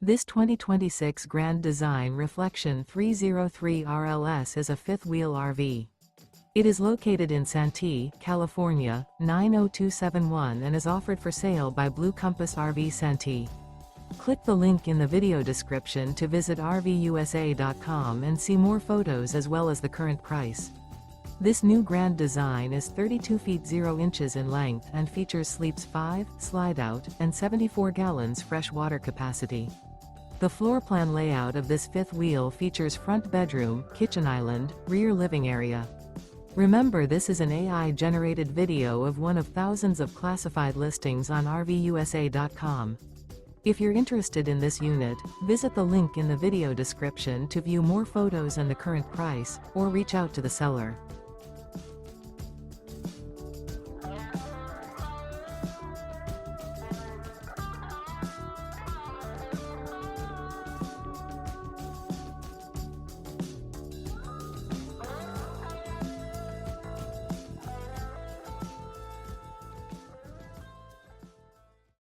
This 2026 Grand Design Reflection 303 RLS is a fifth-wheel RV. It is located in Santee, California, 90271 and is offered for sale by Blue Compass RV Santee. Click the link in the video description to visit RVUSA.com and see more photos as well as the current price. This new Grand Design is 32 feet 0 inches in length and features sleeps 5, slide-out, and 74 gallons fresh water capacity. The floor plan layout of this fifth wheel features front bedroom, kitchen island, rear living area. Remember, this is an AI-generated video of one of thousands of classified listings on RVUSA.com. If you're interested in this unit, visit the link in the video description to view more photos and the current price, or reach out to the seller.